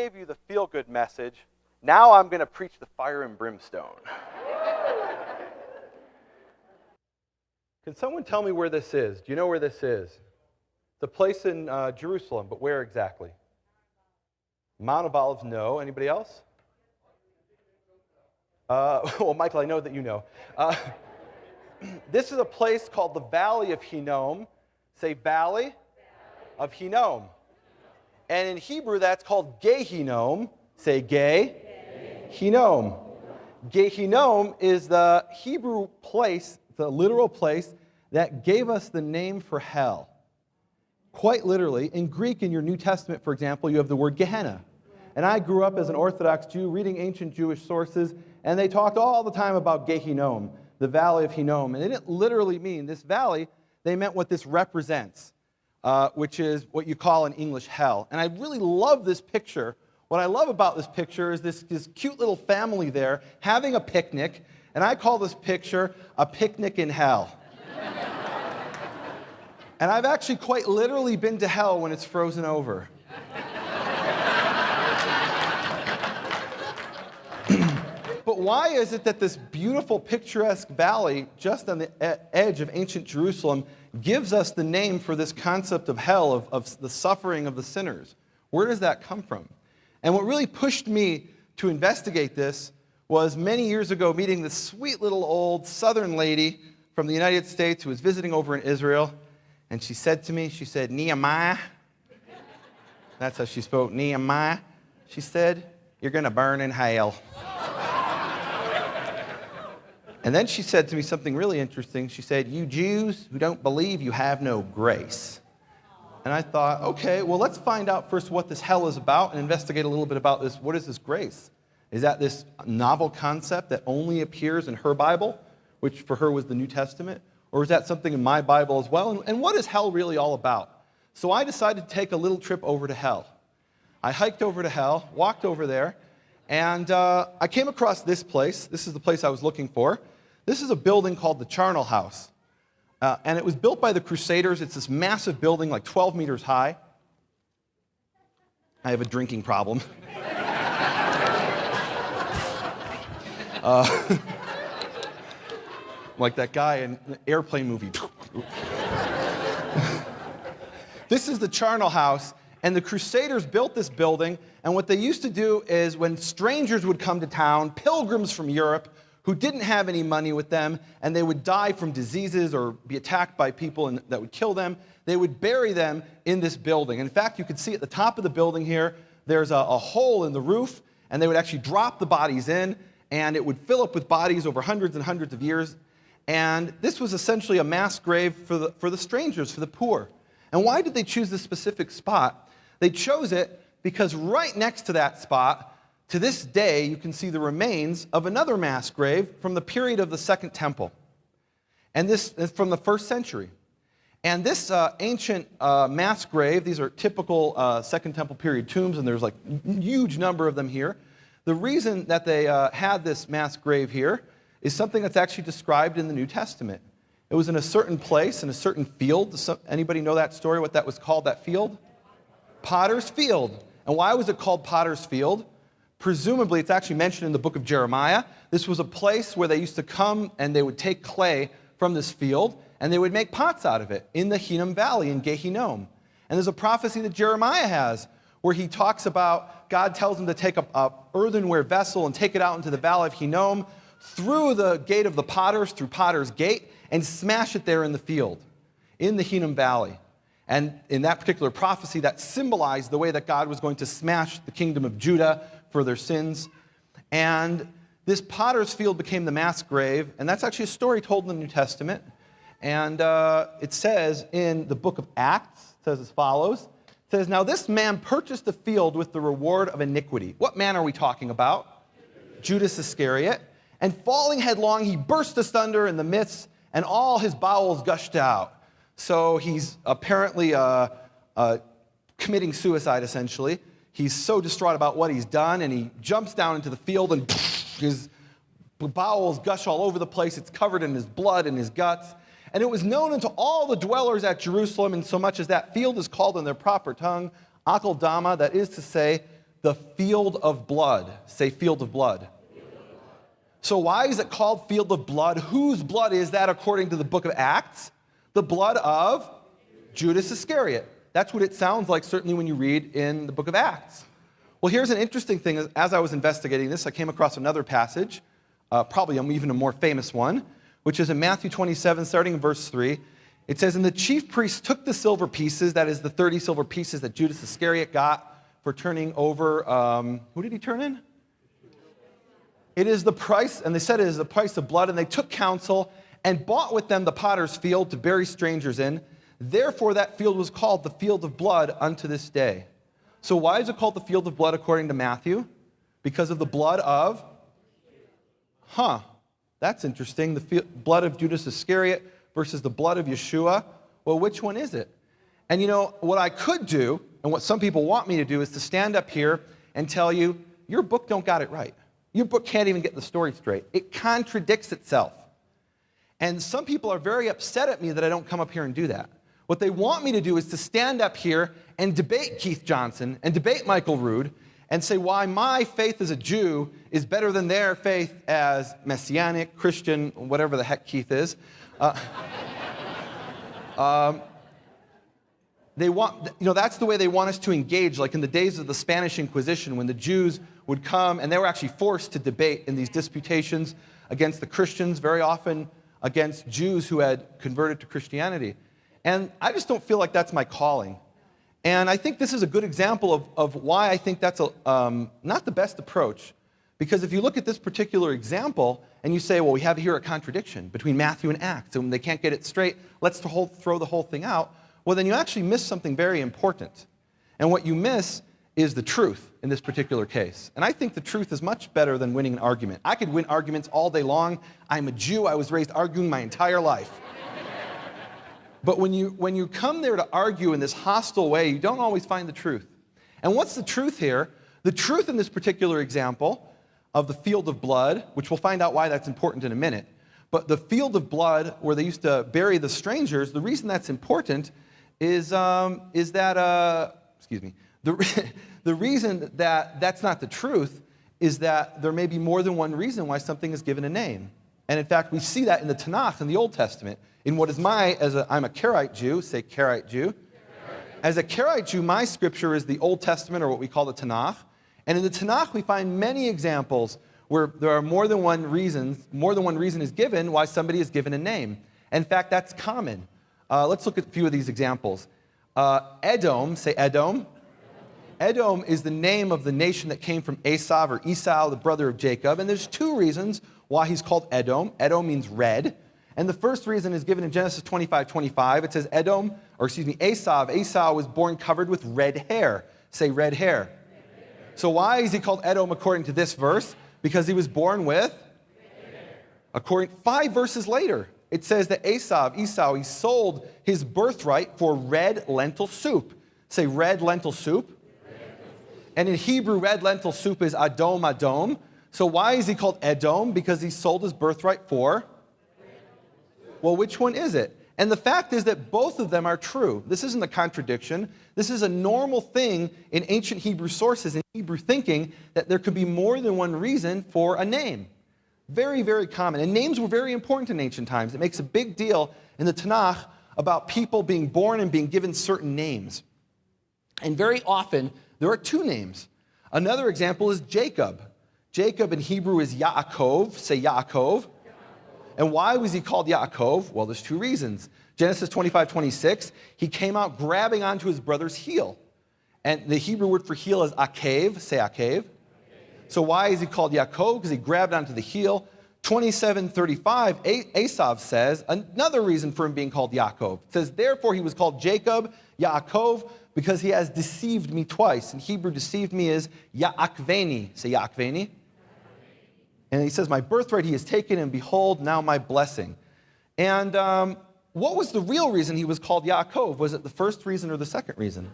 gave you the feel-good message. Now I'm going to preach the fire and brimstone. Can someone tell me where this is? Do you know where this is? It's a place in Jerusalem, but where exactly? Mount of Olives, no. Anybody else? Well, Michael, I know that you know. This is a place called the Valley of Hinnom. Say Valley of Hinnom. And in Hebrew, that's called Gehinnom. Say Gay. Hinnom. Gehinnom is the Hebrew place, the literal place that gave us the name for hell. Quite literally, in Greek, in your New Testament, for example, you have the word Gehenna. And I grew up as an Orthodox Jew reading ancient Jewish sources, and they talked all the time about Gehinnom, the Valley of Hinnom. And it didn't literally mean this valley, they meant what this represents, which is what you call in English hell. And I really love this picture. What I love about this picture is this cute little family there having a picnic, and I call this picture a picnic in hell. And I've actually quite literally been to hell when it's frozen over. But why is it that this beautiful, picturesque valley just on the edge of ancient Jerusalem gives us the name for this concept of hell, of the suffering of the sinners? Where does that come from? And what really pushed me to investigate this was many years ago meeting this sweet little old southern lady from the United States who was visiting over in Israel. And she said to me, she said, Nehemiah. That's how she spoke, Nehemiah. She said, you're going to burn in hell. And then she said to me something really interesting. She said, you Jews who don't believe, you have no grace. And I thought, okay, well, let's find out first what this hell is about and investigate a little bit about this. What is this grace? Is that this novel concept that only appears in her Bible, which for her was the New Testament? Or is that something in my Bible as well? And what is hell really all about? So I decided to take a little trip over to hell. I hiked over to hell, walked over there, and I came across this place. This is the place I was looking for. This is a building called the Charnel House. And it was built by the Crusaders. It's this massive building, like 12 meters high. I have a drinking problem. Like that guy in the airplane movie. This is the Charnel House, and the Crusaders built this building, and what they used to do is when strangers would come to town, pilgrims from Europe, who didn't have any money with them, and they would die from diseases or be attacked by people that would kill them, they would bury them in this building. In fact, you can see at the top of the building here, there's a hole in the roof, and they would actually drop the bodies in, and it would fill up with bodies over hundreds and hundreds of years. And this was essentially a mass grave for the strangers, for the poor. And why did they choose this specific spot? They chose it because right next to that spot, to this day, you can see the remains of another mass grave from the period of the Second Temple. And this is from the 1st century. And this ancient mass grave, these are typical Second Temple period tombs, and there's like a huge number of them here. The reason that they had this mass grave here is something that's actually described in the New Testament. It was in a certain place, in a certain field. Anybody know that story, what that was called, that field? Potter's Field. And why was it called Potter's Field? Presumably, it's actually mentioned in the book of Jeremiah. This was a place where they used to come and they would take clay from this field and they would make pots out of it in the Hinnom Valley in Gehinnom. And there's a prophecy that Jeremiah has where he talks about, God tells him to take a earthenware vessel and take it out into the Valley of Hinnom through the gate of the potters, through Potter's Gate, and smash it there in the field, in the Hinnom Valley. And in that particular prophecy, that symbolized the way that God was going to smash the kingdom of Judah for their sins. And this Potter's Field became the mass grave, and that's actually a story told in the New Testament. And it says in the book of Acts, it says as follows. It says, now this man purchased the field with the reward of iniquity. What man are we talking about? Judas Iscariot. And falling headlong, he burst asunder in the midst, and all his bowels gushed out. So he's apparently committing suicide, essentially. He's so distraught about what he's done, and he jumps down into the field, and his bowels gush all over the place. It's covered in his blood and his guts. And it was known unto all the dwellers at Jerusalem, insomuch as that field is called in their proper tongue, Akeldama, that is to say, the field of blood. Say field of blood. So why is it called field of blood? Whose blood is that according to the book of Acts? The blood of Judas Iscariot. That's what it sounds like, certainly when you read in the book of Acts. Well, here's an interesting thing. As I was investigating this, I came across another passage, probably even a more famous one, which is in Matthew 27, starting in verse 3. It says, and the chief priests took the silver pieces, that is the 30 silver pieces that Judas Iscariot got for turning over, who did he turn in? It is the price, and they said it is the price of blood, and they took counsel and bought with them the potter's field to bury strangers in. Therefore that field was called the field of blood unto this day. So why is it called the field of blood according to Matthew? Because of the blood of? That's interesting. The blood of Judas Iscariot versus the blood of Yeshua. Well, which one is it? And you know, what I could do, and what some people want me to do, is to stand up here and tell you, your book don't got it right. Your book can't even get the story straight. It contradicts itself. And some people are very upset at me that I don't come up here and do that. What they want me to do is to stand up here and debate Keith Johnson and debate Michael Rood and say why my faith as a Jew is better than their faith as Messianic, Christian, whatever the heck Keith is. They want, that's the way they want us to engage, like in the days of the Spanish Inquisition, when the Jews would come, and they were actually forced to debate in these disputations against the Christians, very often against Jews who had converted to Christianity. And I just don't feel like that's my calling. And I think this is a good example of why I think that's not the best approach. Because if you look at this particular example, and you say, well, we have here a contradiction between Matthew and Acts, and when they can't get it straight, let's throw the whole thing out. Well, then you actually miss something very important. And what you miss is the truth in this particular case. And I think the truth is much better than winning an argument. I could win arguments all day long. I'm a Jew. I was raised arguing my entire life. But when you come there to argue in this hostile way, you don't always find the truth. And what's the truth here? The truth in this particular example of the field of blood, which we'll find out why that's important in a minute, but the field of blood where they used to bury the strangers, the reason that's important is that the reason that that's not the truth is that there may be more than one reason why something is given a name. And in fact, we see that in the Tanakh, in the Old Testament. In what is I'm a Karaite Jew, say Karaite Jew. As a Karaite Jew, my scripture is the Old Testament, or what we call the Tanakh. And in the Tanakh, we find many examples where there are more than one reason is given why somebody is given a name. In fact, that's common. Let's look at a few of these examples. Edom, say Edom. Edom is the name of the nation that came from Esau, the brother of Jacob. And there's two reasons why he's called Edom. Edom means red. And the first reason is given in Genesis 25:25. It says Esau. Esau was born covered with red hair. Say red hair. So why is he called Edom according to this verse? Because he was born with? According 5 verses later, it says that Esau, he sold his birthright for red lentil soup. Say red lentil soup. And in Hebrew, red lentil soup is Adom Adom. So why is he called Edom? Because he sold his birthright for? Well, which one is it? And the fact is that both of them are true. This isn't a contradiction. This is a normal thing in ancient Hebrew sources, in Hebrew thinking, that there could be more than one reason for a name. Very, very common. And names were very important in ancient times. It makes a big deal in the Tanakh about people being born and being given certain names. And very often, there are 2 names. Another example is Jacob. Jacob in Hebrew is Yaakov. Say Yaakov. And why was he called Yaakov? Well, there's 2 reasons. Genesis 25:26, he came out grabbing onto his brother's heel. And the Hebrew word for heel is akev. Say akev. So why is he called Yaakov? Because he grabbed onto the heel. 27:35, Esau says, another reason for him being called Yaakov. It says, therefore he was called Jacob, Yaakov, because he has deceived me twice. In Hebrew, deceived me is Yaakveni. Say Yaakveni. And he says, my birthright he has taken, and behold, now my blessing. And what was the real reason he was called Yaakov? Was it the first reason or the second reason?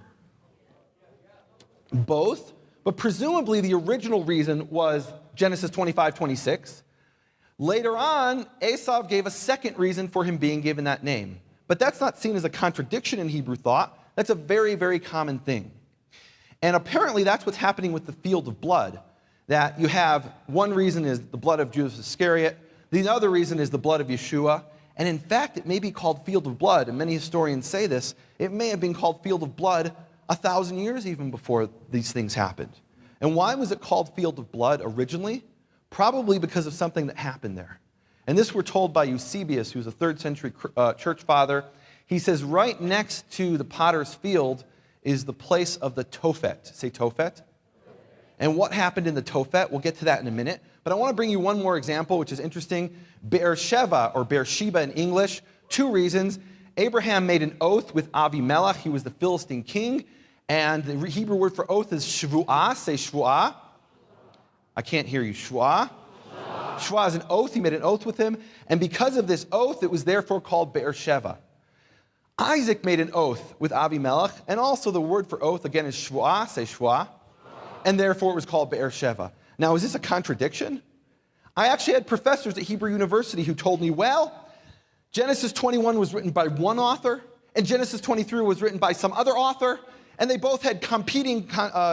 Both. But presumably the original reason was Genesis 25:26. Later on, Esau gave a second reason for him being given that name. But that's not seen as a contradiction in Hebrew thought. That's a very, very common thing. And apparently that's what's happening with the field of blood. That you have, one reason is the blood of Judas Iscariot. The other reason is the blood of Yeshua. And in fact, it may be called field of blood. And many historians say this. It may have been called field of blood 1,000 years even before these things happened. And why was it called field of blood originally? Probably because of something that happened there. And this we're told by Eusebius, who's a 3rd century church father. He says right next to the potter's field is the place of the tophet. Say tophet. And what happened in the tophet? We'll get to that in a minute. But I want to bring you one more example, which is interesting. Beersheba, or Beersheba in English. 2 reasons. Abraham made an oath with Avimelech. He was the Philistine king. And the Hebrew word for oath is shvuah. Say shvuah. I can't hear you. Shvuah. Shvuah is an oath. He made an oath with him. And because of this oath, it was therefore called Beersheba. Isaac made an oath with Avimelech. And also the word for oath, again, is shvuah. Say shvuah. And therefore it was called Beersheba. Now, is this a contradiction? I actually had professors at Hebrew University who told me, well, Genesis 21 was written by one author, and Genesis 23 was written by some other author, and they both had competing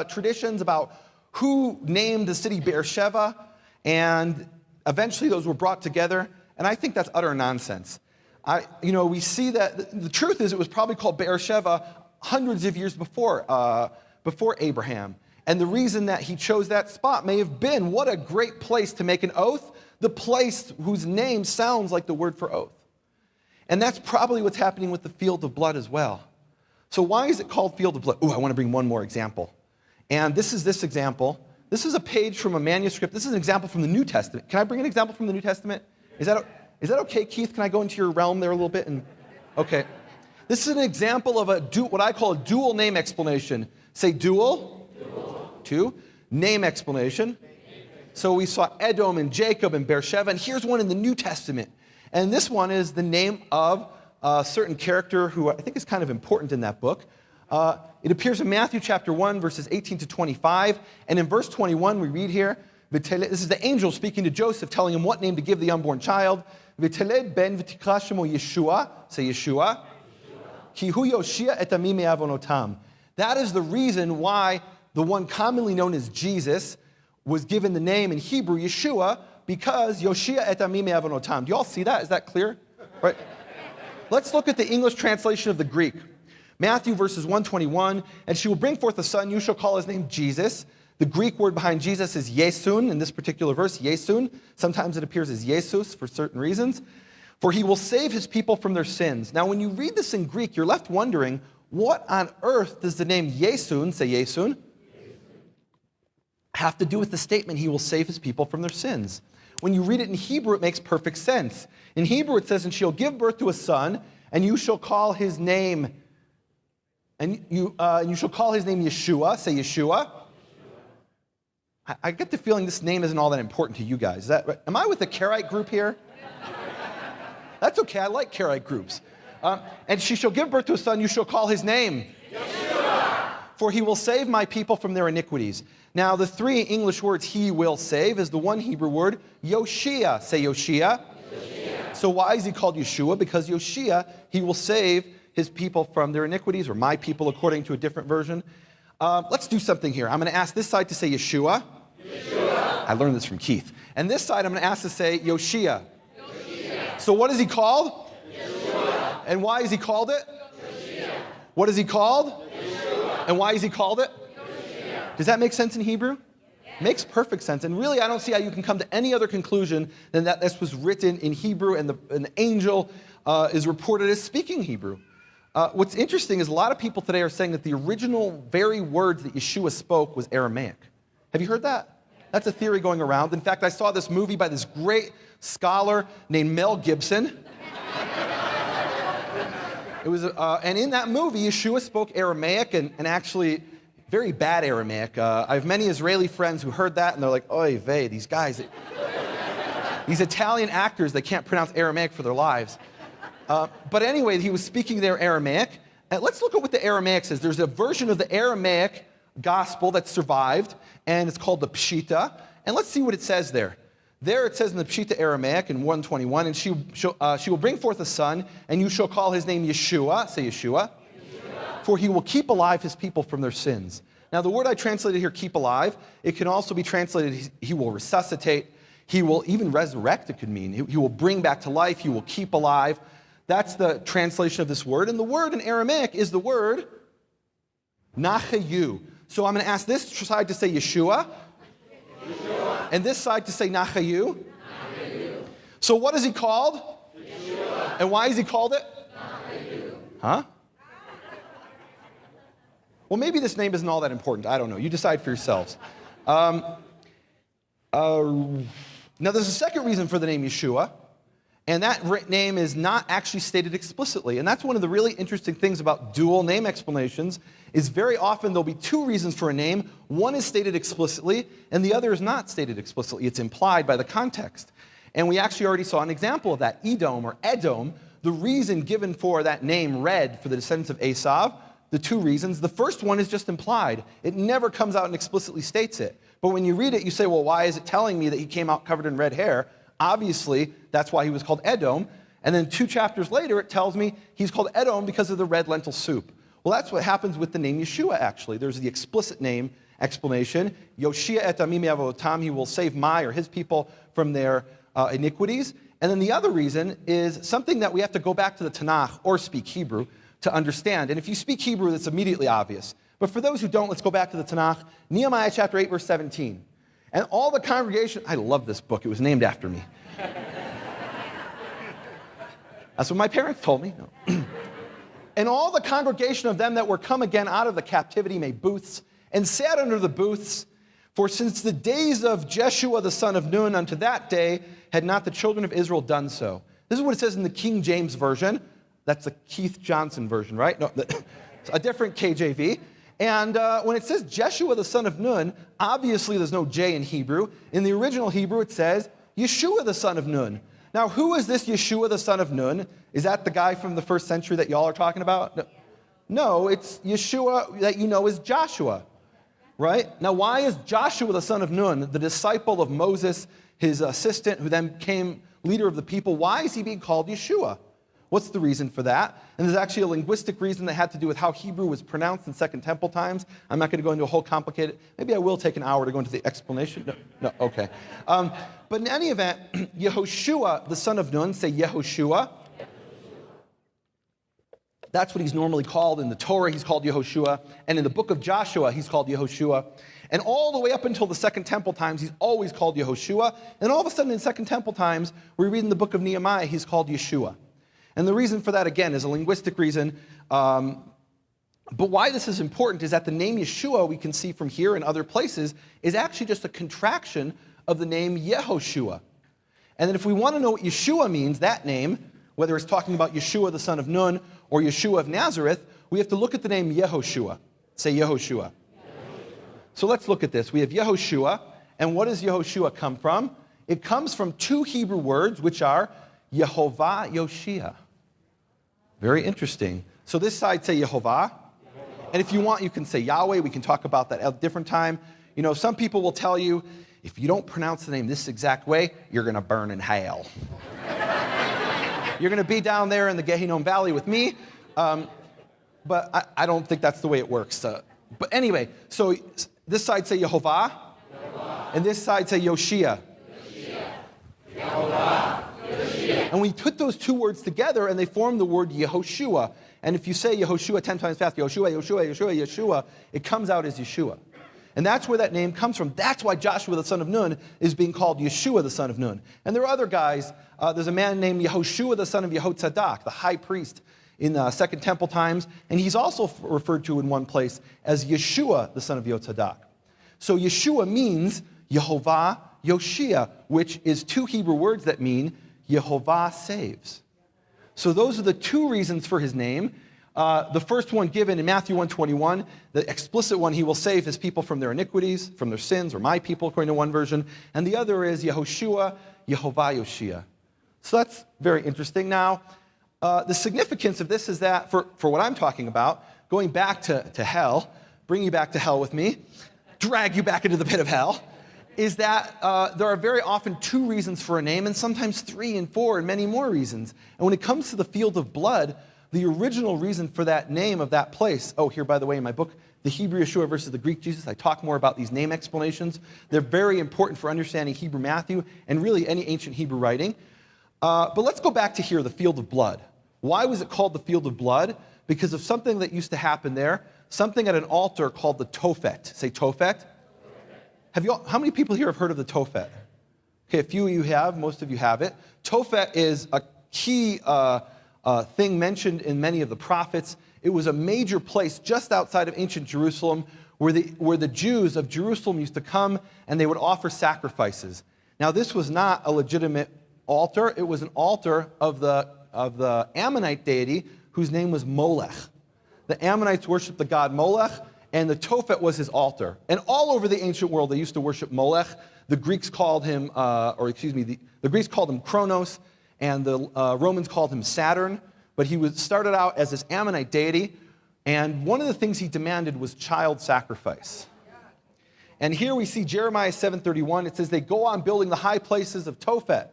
traditions about who named the city Beersheba, and eventually those were brought together, and I think that's utter nonsense. We see that the truth is it was probably called Beersheba hundreds of years before Abraham. And the reason that he chose that spot may have been, what a great place to make an oath, the place whose name sounds like the word for oath. And that's probably what's happening with the field of blood as well. So why is it called field of blood? I want to bring one more example. And this is this example. This is a page from a manuscript. This is an example from the New Testament. Can I bring an example from the New Testament? Is that okay, Keith? Can I go into your realm there a little bit? Okay. This is an example of what I call a dual name explanation. Say dual. 2. Name explanation. So we saw Edom and Jacob and Beersheba, and here's one in the New Testament. And this one is the name of a certain character who I think is kind of important in that book. It appears in Matthew chapter 1, verses 18 to 25. And in verse 21, we read here, this is the angel speaking to Joseph, telling him what name to give the unborn child. V'teled ben v'tikra shemo Yeshua. Say Yeshua. Ki hu yoshia et amim me'avonotam. That is the reason why the one commonly known as Jesus was given the name in Hebrew, Yeshua, because Yoshia et amim me'avonotam. Do you all see that? Is that clear? Right. Let's look at the English translation of the Greek. Matthew verses 121, and she will bring forth a son, you shall call his name Jesus. The Greek word behind Jesus is Yesun, in this particular verse, Yesun. Sometimes it appears as Jesus for certain reasons. For he will save his people from their sins. Now, when you read this in Greek, you're left wondering, what on earth does the name Yesun, say Yesun, have to do with the statement, he will save his people from their sins? When you read it in Hebrew, it makes perfect sense. In Hebrew, it says, and she'll give birth to a son, and you shall call his name, and you shall call his name Yeshua. Say Yeshua. I get the feeling this name isn't all that important to you guys. Is that right? Am I with the Karaite group here? That's okay, I like Karaite groups. And she shall give birth to a son, you shall call his name Yeshua. For he will save my people from their iniquities. Now, the 3 English words he will save is the one Hebrew word, Yoshia. Say Yoshia. Yoshia. So why is he called Yeshua? Because Yoshia, he will save his people from their iniquities, or my people according to a different version. Let's do something here. I'm going to ask this side to say Yeshua. Yeshua. I learned this from Keith. And this side I'm going to ask to say Yoshia. Yoshia. So what is he called? Yeshua. And why is he called it? Yoshia. What is he called? Yeshua. And why is he called it? Yoshia. Does that make sense in Hebrew? Yeah. Makes perfect sense. And really, I don't see how you can come to any other conclusion than that this was written in Hebrew and the angel is reported as speaking Hebrew. What's interesting is a lot of people today are saying that the original very words that Yeshua spoke was Aramaic. Have you heard that? That's a theory going around. In fact, I saw this movie by this great scholar named Mel Gibson. It was, and in that movie, Yeshua spoke Aramaic and actually very bad Aramaic. I have many Israeli friends who heard that and they're like, oy vey, these guys, these Italian actors, they can't pronounce Aramaic for their lives. But anyway, he was speaking their Aramaic. And let's look at what the Aramaic says. There's a version of the Aramaic gospel that survived, and it's called the Pshita. And let's see what it says there. There it says in the Pshita Aramaic in 121, and she will bring forth a son, and you shall call his name Yeshua. Say Yeshua. Yeshua. For he will keep alive his people from their sins. Now, the word I translated here, keep alive, it can also be translated, he will resuscitate, he will even resurrect, it could mean. He will bring back to life, he will keep alive. That's the translation of this word. And the word in Aramaic is the word nachayu. So I'm going to ask this side to say Yeshua, and this side to say nachayu. So what is he called? Yeshua. And why is he called it? Nachayu. Huh? Well, maybe this name isn't all that important. I don't know. You decide for yourselves. Now, there's a second reason for the name Yeshua, and that name is not actually stated explicitly. And that's one of the really interesting things about dual name explanations, is very often there'll be two reasons for a name. One is stated explicitly, and the other is not stated explicitly. It's implied by the context. And we actually already saw an example of that, Edom or Edom, the reason given for that name Red for the descendants of Esau. The two reasons. The first one is just implied. It never comes out and explicitly states it. But when you read it, you say, well, why is it telling me that he came out covered in red hair? Obviously, that's why he was called Edom. And then 2 chapters later, it tells me he's called Edom because of the red lentil soup. Well, that's what happens with the name Yeshua, actually. There's the explicit name explanation. Yoshia et amim avotam, he will save my or his people from their iniquities. And then the other reason is something that we have to go back to the Tanakh or speak Hebrew to understand. And if you speak Hebrew, that's immediately obvious. But for those who don't, let's go back to the Tanakh. Nehemiah chapter 8, verse 17. And all the congregation, I love this book. It was named after me. That's what my parents told me. No. And all the congregation of them that were come again out of the captivity made booths and sat under the booths. For since the days of Jeshua the son of Nun unto that day had not the children of Israel done so. This is what it says in the King James Version. That's the Keith Johnson version, right? No, a different KJV. And when it says Jeshua the son of Nun, obviously there's no J in Hebrew. In the original Hebrew, it says Yeshua the son of Nun. Now, who is this Yeshua the son of Nun? Is that the guy from the first century that y'all are talking about? No, it's Yeshua that you know is Joshua, right? Now, why is Joshua the son of Nun, the disciple of Moses, his assistant, who then became leader of the people, why is he being called Yeshua? What's the reason for that? And there's actually a linguistic reason that had to do with how Hebrew was pronounced in Second Temple times. I'm not going to go into a whole complicated, maybe I will take an hour to go into the explanation. No, okay. But in any event, Yehoshua, the son of Nun, say Yehoshua. That's what he's normally called. In the Torah, he's called Yehoshua. And in the book of Joshua, he's called Yehoshua. And all the way up until the Second Temple times, he's always called Yehoshua. And all of a sudden in Second Temple times, we read in the book of Nehemiah, he's called Yeshua. And the reason for that, again, is a linguistic reason. But why this is important is that the name Yeshua, we can see from here and other places, is actually just a contraction of the name Yehoshua. And then if we want to know what Yeshua means, that name, whether it's talking about Yeshua, the son of Nun, or Yeshua of Nazareth, we have to look at the name Yehoshua. Say Yehoshua. So let's look at this. We have Yehoshua, and what does Yehoshua come from? It comes from two Hebrew words, which are Yehovah, Yoshia. Very interesting. So this side say Yehovah. And if you want, you can say Yahweh. We can talk about that at a different time. You know, some people will tell you, if you don't pronounce the name this exact way, you're going to burn in hell. You're going to be down there in the Gehinnom Valley with me. But I don't think that's the way it works. But anyway, so this side say Yehovah. And this side say Yoshia. Yehovah. And we put those two words together and they form the word Yehoshua. And if you say Yehoshua 10 times fast, Yehoshua, Yehoshua, Yehoshua, Yeshua, it comes out as Yeshua. And that's where that name comes from. That's why Joshua the son of Nun is being called Yeshua the son of Nun. And there are other guys. There's a man named Yehoshua the son of Yehotzadak, the high priest in Second Temple times. And he's also referred to in one place as Yeshua the son of Yehotzadak. So Yeshua means Yehovah, Yoshia, which is two Hebrew words that mean Yehovah saves. So those are the two reasons for his name. The first one given in Matthew 1:21, the explicit one, he will save his people from their iniquities, from their sins, or my people, according to one version. And the other is Yehoshua, Yehovah, Yoshia. So that's very interesting. Now, the significance of this is that, for what I'm talking about, going back to hell, bring you back to hell with me, drag you back into the pit of hell, is that there are very often two reasons for a name, and sometimes 3 and 4 and many more reasons. And when it comes to the field of blood, the original reason for that name of that place, oh, here, by the way, in my book, the Hebrew Yeshua versus the Greek Jesus. I talk more about these name explanations. They're very important for understanding Hebrew Matthew and really any ancient Hebrew writing. But let's go back to here, the field of blood. Why was it called the field of blood? Because of something that used to happen there, something at an altar called the tophet. Say tophet. How many people here have heard of the tophet? Okay, a few of you have, most of you have it. Tophet is a key thing mentioned in many of the prophets. It was a major place just outside of ancient Jerusalem where the Jews of Jerusalem used to come and they would offer sacrifices. Now, this was not a legitimate altar. It was an altar of the Ammonite deity whose name was Molech. The Ammonites worshiped the god Molech, and the tophet was his altar. And all over the ancient world, they used to worship Molech. The Greeks called him, the Greeks called him Kronos, and the Romans called him Saturn. But he started out as this Ammonite deity, and one of the things he demanded was child sacrifice. And here we see Jeremiah 7:31. It says, they go on building the high places of Tophet,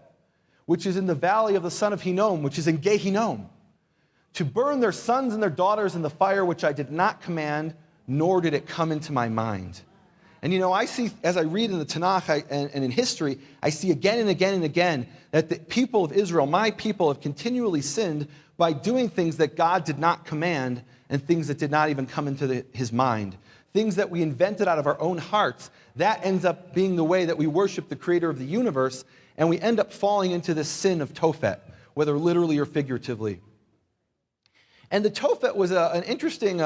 which is in the valley of the son of Hinnom, which is in Gehinnom, to burn their sons and their daughters in the fire which I did not command, nor did it come into my mind. And I see, as I read in the Tanakh and in history, I see again and again and again that the people of Israel, my people, have continually sinned by doing things that God did not command and things that did not even come into his mind. Things that we invented out of our own hearts. That ends up being the way that we worship the creator of the universe, and we end up falling into this sin of Tophet, whether literally or figuratively. And the Tophet was an interesting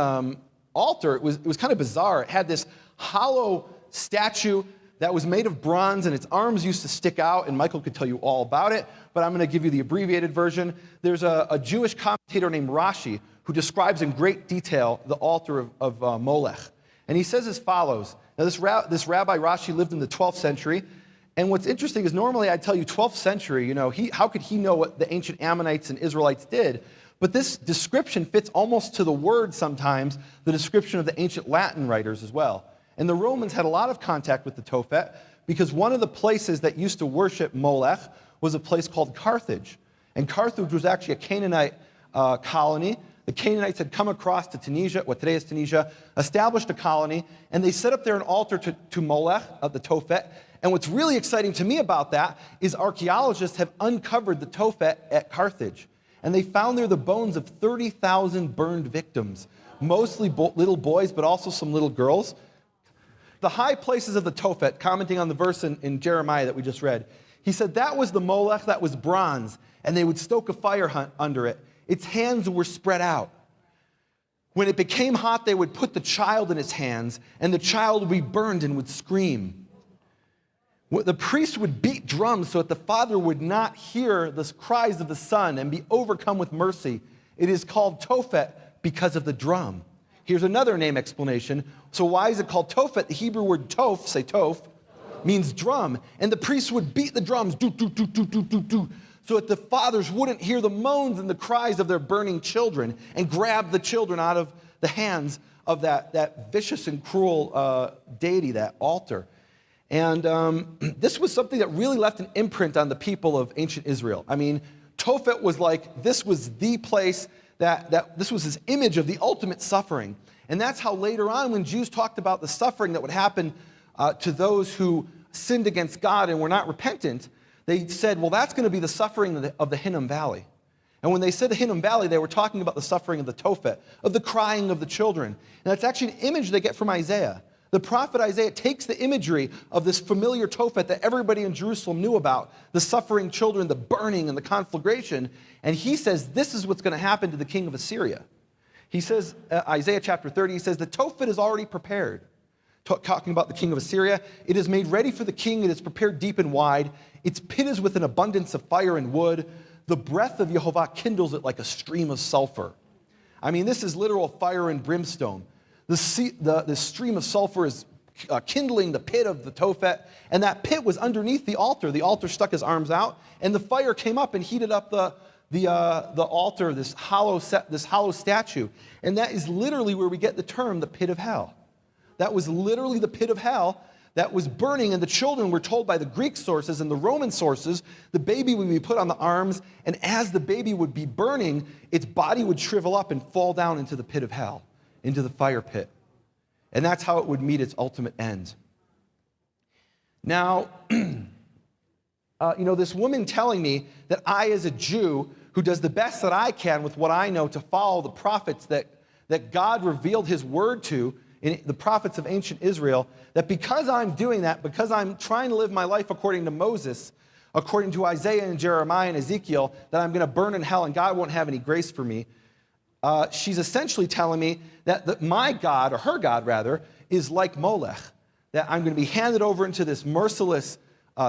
altar. It was kind of bizarre. It had this hollow statue that was made of bronze, and its arms used to stick out, and Michael could tell you all about it, but I'm going to give you the abbreviated version. There's a Jewish commentator named Rashi who describes in great detail the altar of Molech. And he says as follows. Now, this Rabbi Rashi lived in the 12th century, and what's interesting is normally I'd tell you 12th century, how could he know what the ancient Ammonites and Israelites did? But this description fits almost to the word sometimes, the description of the ancient Latin writers as well. And the Romans had a lot of contact with the Tophet because one of the places that used to worship Molech was a place called Carthage. And Carthage was actually a Canaanite colony. The Canaanites had come across to Tunisia, what today is Tunisia, established a colony, and they set up there an altar to Molech, of the Tophet. And what's really exciting to me about that is archaeologists have uncovered the Tophet at Carthage. And they found there the bones of 30,000 burned victims, mostly little boys, but also some little girls. The high places of the Tophet, commenting on the verse in Jeremiah that we just read, he said that was the Molech that was bronze, and they would stoke a fire under it. Its hands were spread out. When it became hot, they would put the child in its hands, and the child would be burned and would scream. The priest would beat drums so that the father would not hear the cries of the son and be overcome with mercy. It is called Tophet because of the drum. Here's another name explanation. So why is it called Tophet? The Hebrew word toph, say toph, means drum. And the priests would beat the drums, do, do, do, do, do, do, do, so that the fathers wouldn't hear the moans and the cries of their burning children and grab the children out of the hands of that vicious and cruel deity, that altar. And this was something that really left an imprint on the people of ancient Israel. I mean, Tophet was like, this was the place this was his image of the ultimate suffering. And that's how later on, when Jews talked about the suffering that would happen to those who sinned against God and were not repentant, they said, well, that's going to be the suffering of the Hinnom Valley. And when they said the Hinnom Valley, they were talking about the suffering of the Tophet, of the crying of the children. And that's actually an image they get from Isaiah. The prophet Isaiah takes the imagery of this familiar Tophet that everybody in Jerusalem knew about, the suffering children, the burning and the conflagration, and he says this is what's going to happen to the king of Assyria. He says, Isaiah chapter 30, he says, the Tophet is already prepared. Talking about the king of Assyria, it is made ready for the king, it is prepared deep and wide. Its pit is with an abundance of fire and wood. The breath of Yehovah kindles it like a stream of sulfur. I mean, this is literal fire and brimstone. The stream of sulfur is kindling the pit of the Tophet, and that pit was underneath the altar. The altar stuck his arms out, and the fire came up and heated up the altar, this hollow statue. And that is literally where we get the term the pit of hell. That was literally the pit of hell that was burning, and the children were told by the Greek sources and the Roman sources, the baby would be put on the arms, and as the baby would be burning, its body would shrivel up and fall down into the pit of hell, into the fire pit. And that's how it would meet its ultimate end. Now, this woman telling me that I, as a Jew who does the best that I can with what I know to follow the prophets that God revealed his word to, in the prophets of ancient Israel, that because I'm doing that, because I'm trying to live my life according to Moses, according to Isaiah and Jeremiah and Ezekiel, that I'm going to burn in hell and God won't have any grace for me, she's essentially telling me that my God, or her God rather, is like Molech, that I'm going to be handed over into this merciless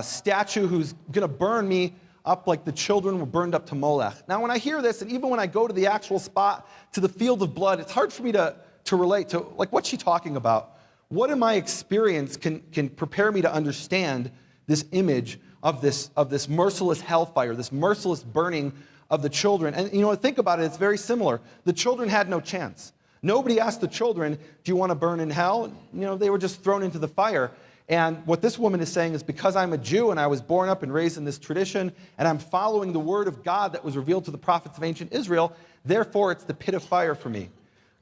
statue who's going to burn me up like the children were burned up to Molech. Now, when I hear this, and even when I go to the actual spot, to the field of blood, it's hard for me to relate to, like, what's she talking about? What in my experience can prepare me to understand this image of this merciless hellfire, this merciless burning of the children? And, think about it, it's very similar. The children had no chance. Nobody asked the children, do you want to burn in hell? They were just thrown into the fire. And what this woman is saying is, because I'm a Jew and I was born up and raised in this tradition, and I'm following the word of God that was revealed to the prophets of ancient Israel, therefore it's the pit of fire for me,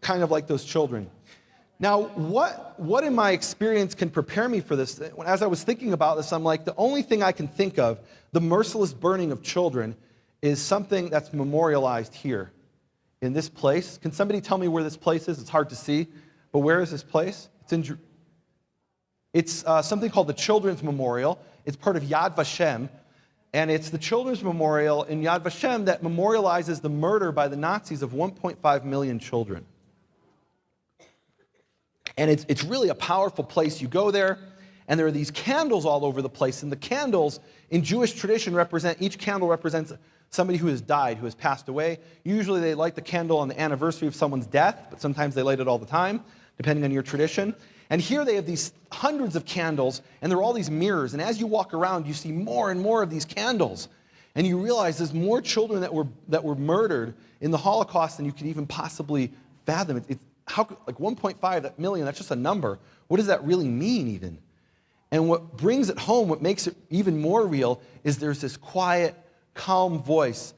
kind of like those children. Now, what in my experience can prepare me for this? As I was thinking about this, I'm like, the only thing I can think of, the merciless burning of children, is something that's memorialized here in this place. Can somebody tell me where this place is? It's hard to see, but where is this place? It's something called the Children's Memorial. It's part of Yad Vashem, and it's the Children's Memorial in Yad Vashem that memorializes the murder by the Nazis of 1.5 million children. And it's really a powerful place. You go there, and there are these candles all over the place, and the candles in Jewish tradition each candle represents somebody who has died, who has passed away. Usually they light the candle on the anniversary of someone's death, but sometimes they light it all the time, depending on your tradition. And here they have these hundreds of candles, and there are all these mirrors. And as you walk around, you see more and more of these candles. And you realize there's more children that were murdered in the Holocaust than you could even possibly fathom. It's 1.5 million, that's just a number. What does that really mean even? And what brings it home, what makes it even more real, is there's this quiet, calm voice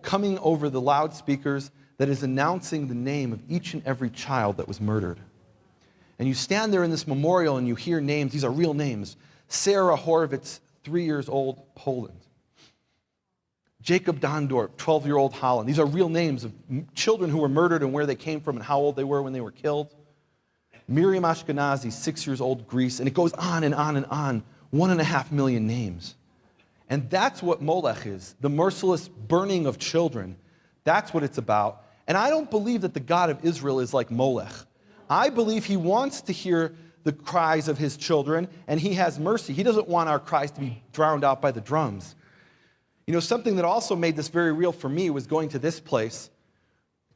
coming over the loudspeakers that is announcing the name of each and every child that was murdered. And you stand there in this memorial and you hear names. These are real names. Sarah Horvitz, 3 years old, Poland. Jacob Dondorp, 12-year-old Holland. These are real names of children who were murdered and where they came from and how old they were when they were killed. Miriam Ashkenazi, 6 years old, Greece. And it goes on and on and on. 1.5 million names. And that's what Molech is, the merciless burning of children. That's what it's about. And I don't believe that the God of Israel is like Molech. I believe he wants to hear the cries of his children, and he has mercy. He doesn't want our cries to be drowned out by the drums. Something that also made this very real for me was going to this place.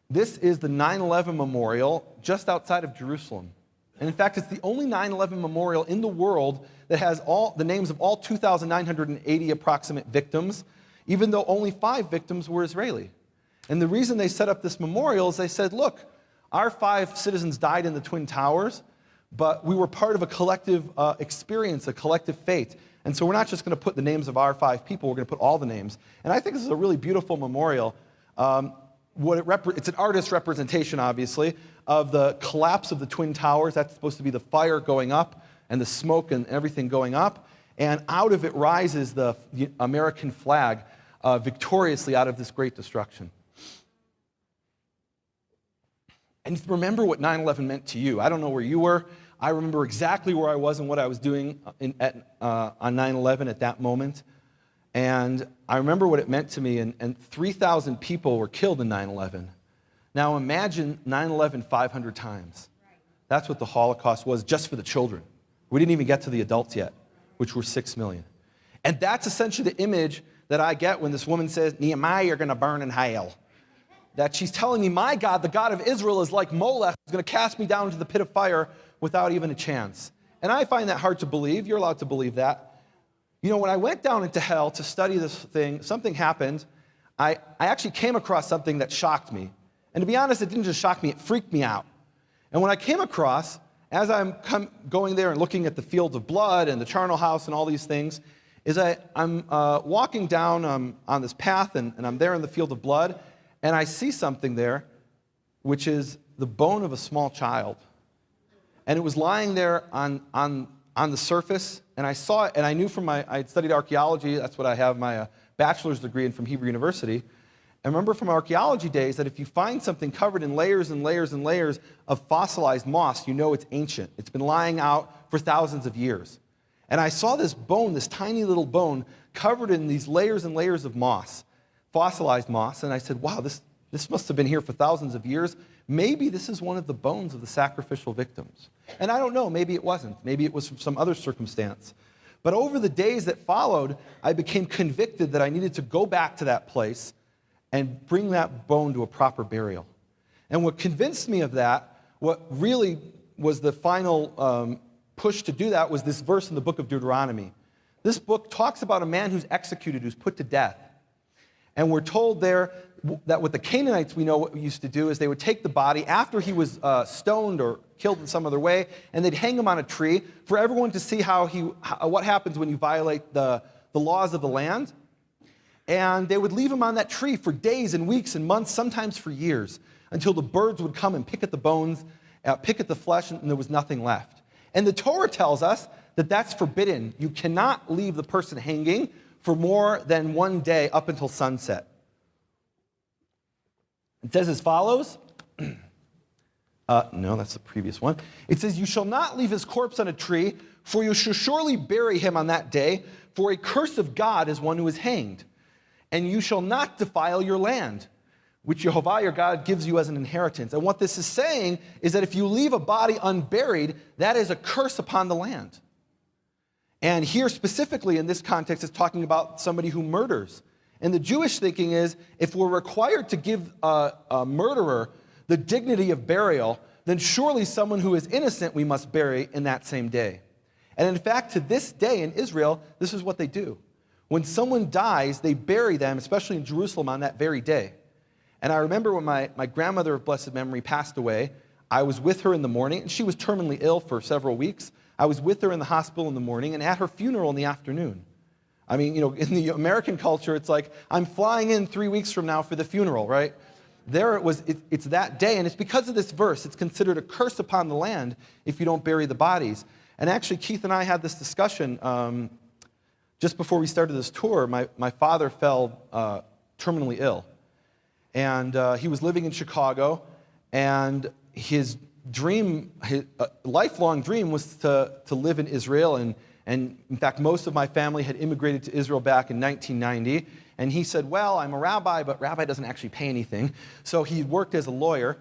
This is the 9/11 memorial just outside of Jerusalem. And in fact, it's the only 9/11 memorial in the world that has all the names of all 2,980 approximate victims, even though only 5 victims were Israeli. And the reason they set up this memorial is they said, look, our 5 citizens died in the Twin Towers, but we were part of a collective experience, a collective fate. And so we're not just going to put the names of our 5 people, we're going to put all the names. And I think this is a really beautiful memorial. It's an artist's representation, obviously, of the collapse of the Twin Towers. That's supposed to be the fire going up and the smoke and everything going up. And out of it rises the American flag victoriously out of this great destruction. And remember what 9/11 meant to you. I don't know where you were. I remember exactly where I was and what I was doing on 9/11 at that moment. And I remember what it meant to me, and 3,000 people were killed in 9/11. Now imagine 9/11 500 times. That's what the Holocaust was just for the children. We didn't even get to the adults yet, which were 6 million. And that's essentially the image that I get when this woman says, Nehemiah, you're going to burn in hell. That she's telling me, my God, the God of Israel, is like Molech, who's going to cast me down into the pit of fire without even a chance. And I find that hard to believe. You're allowed to believe that. When I went down into hell to study this thing, something happened. I actually came across something that shocked me. And to be honest, it didn't just shock me, it freaked me out. And when I came across, as I'm going there and looking at the fields of blood and the charnel house and all these things, is I'm walking down on this path, and I'm there in the field of blood, and I see something there, which is the bone of a small child. and it was lying there on the surface, and I saw it, and I knew I had studied archaeology. That's what I have my bachelor's degree in from Hebrew University. I remember from archaeology days that if you find something covered in layers and layers and layers of fossilized moss, you know it's ancient. It's been lying out for thousands of years. And I saw this bone, this tiny little bone, covered in these layers and layers of moss, fossilized moss, and I said, wow, this must have been here for thousands of years. Maybe this is one of the bones of the sacrificial victims. And I don't know, maybe it wasn't. Maybe it was from some other circumstance. But over the days that followed, I became convicted that I needed to go back to that place and bring that bone to a proper burial. And what convinced me of that, what really was the final push to do that, was this verse in the book of Deuteronomy. This book talks about a man who's executed, who's put to death. And we're told there that what the Canaanites, we know what we used to do, is they would take the body after he was stoned or killed in some other way, and they'd hang him on a tree for everyone to see what happens when you violate the laws of the land. And they would leave him on that tree for days and weeks and months, sometimes for years, until the birds would come and pick at the bones, pick at the flesh, and there was nothing left. And the Torah tells us that that's forbidden. You cannot leave the person hanging for more than one day up until sunset. It says as follows. No, that's the previous one. It says, you shall not leave his corpse on a tree, for you shall surely bury him on that day, for a curse of God is one who is hanged. And you shall not defile your land, which Yehovah your God gives you as an inheritance. And what this is saying is that if you leave a body unburied, that is a curse upon the land. And here specifically in this context, it's talking about somebody who murders. And the Jewish thinking is, if we're required to give a murderer the dignity of burial, then surely someone who is innocent we must bury in that same day. And in fact, to this day in Israel, this is what they do. When someone dies, they bury them, especially in Jerusalem, on that very day. And I remember when my grandmother of blessed memory passed away, I was with her in the morning, and she was terminally ill for several weeks. I was with her in the hospital in the morning and at her funeral in the afternoon. I mean, in the American culture, it's like, I'm flying in 3 weeks from now for the funeral, right? There it's that day, and it's because of this verse. It's considered a curse upon the land if you don't bury the bodies. And actually, Keith and I had this discussion just before we started this tour. My father fell terminally ill. And he was living in Chicago, and his dream, his lifelong dream, was to live in Israel. And in fact, most of my family had immigrated to Israel back in 1990. And he said, well, I'm a rabbi, but rabbi doesn't actually pay anything. So he worked as a lawyer.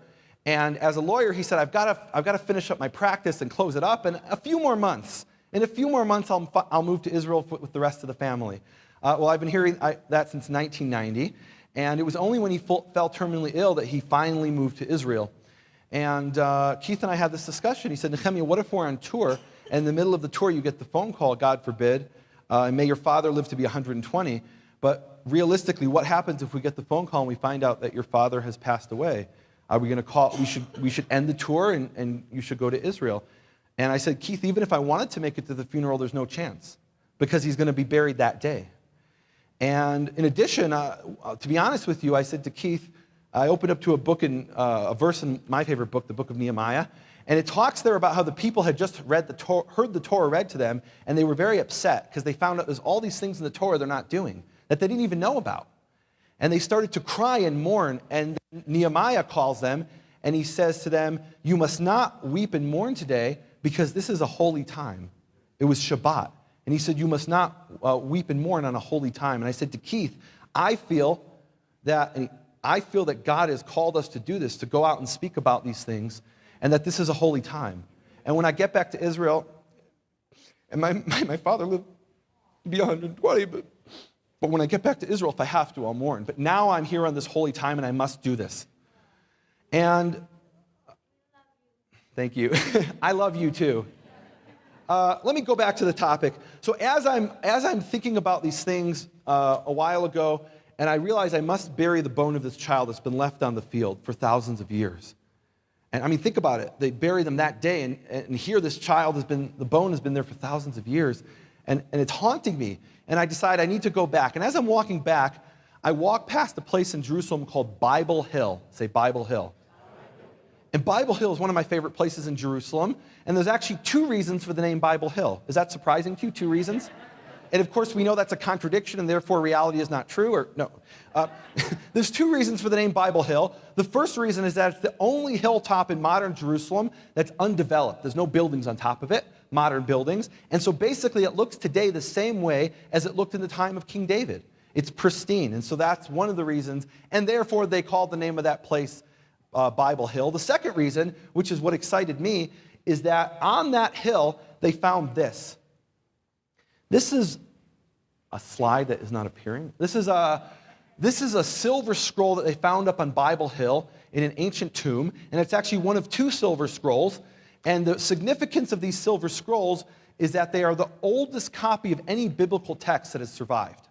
And as a lawyer, he said, I've got to finish up my practice and close it up in a few more months. In a few more months, I'll move to Israel with the rest of the family. Well, I've been hearing that since 1990. And it was only when he fell terminally ill that he finally moved to Israel. And Keith and I had this discussion. He said, Nehemia, what if we're on tour, and in the middle of the tour you get the phone call, God forbid, and may your father live to be 120, but realistically, what happens if we get the phone call and we find out that your father has passed away? Are we going to call, we should end the tour and you should go to Israel? And I said, Keith, even if I wanted to make it to the funeral, there's no chance, because he's going to be buried that day. And in addition, to be honest with you, I said to Keith, I opened up to a verse in my favorite book, the book of Nehemia, and it talks there about how the people had just heard the Torah read to them, and they were very upset because they found out there's all these things in the Torah they're not doing that they didn't even know about. And they started to cry and mourn, and Nehemiah calls them, and he says to them, you must not weep and mourn today, because this is a holy time. It was Shabbat. And he said, you must not weep and mourn on a holy time. And I said to Keith, I feel that God has called us to do this, to go out and speak about these things, and that this is a holy time. And when I get back to Israel, and my father lived to be 120, but when I get back to Israel, if I have to, I'll mourn. But now I'm here on this holy time, and I must do this. And thank you. I love you too. Let me go back to the topic. So as I'm thinking about these things a while ago, and I realize I must bury the bone of this child that's been left on the field for thousands of years. And I mean, think about it. They bury them that day, and here this child the bone has been there for thousands of years, and it's haunting me. And I decide I need to go back. And as I'm walking back, I walk past a place in Jerusalem called Bible Hill. Say Bible Hill. And Bible Hill is one of my favorite places in Jerusalem. And there's actually 2 reasons for the name Bible Hill. Is that surprising to you? 2 reasons? And of course, we know that's a contradiction, and therefore reality is not true, or no. There's 2 reasons for the name Bible Hill. The first reason is that it's the only hilltop in modern Jerusalem that's undeveloped. There's no buildings on top of it, modern buildings. And so basically it looks today the same way as it looked in the time of King David. It's pristine, and so that's one of the reasons. And therefore they called the name of that place Bible Hill. The second reason, which is what excited me, is that on that hill they found this. This is a slide that is not appearing. This is a silver scroll that they found up on Bible Hill in an ancient tomb, and it's actually one of 2 silver scrolls. And the significance of these silver scrolls is that they are the oldest copy of any biblical text that has survived.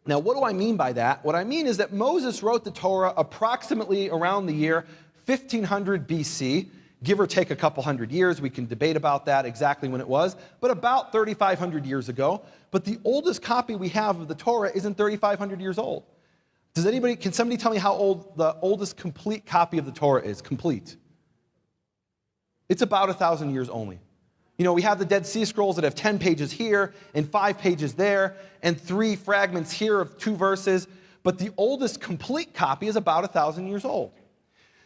Now, what do I mean by that? What I mean is that Moses wrote the Torah approximately around the year 1500 BC, give or take a couple hundred years. We can debate about that exactly when it was, but about 3,500 years ago. But the oldest copy we have of the Torah isn't 3,500 years old. Can somebody tell me how old the oldest complete copy of the Torah is? Complete. It's about 1,000 years only. You know, we have the Dead Sea Scrolls that have 10 pages here and 5 pages there and 3 fragments here of 2 verses, but the oldest complete copy is about 1,000 years old.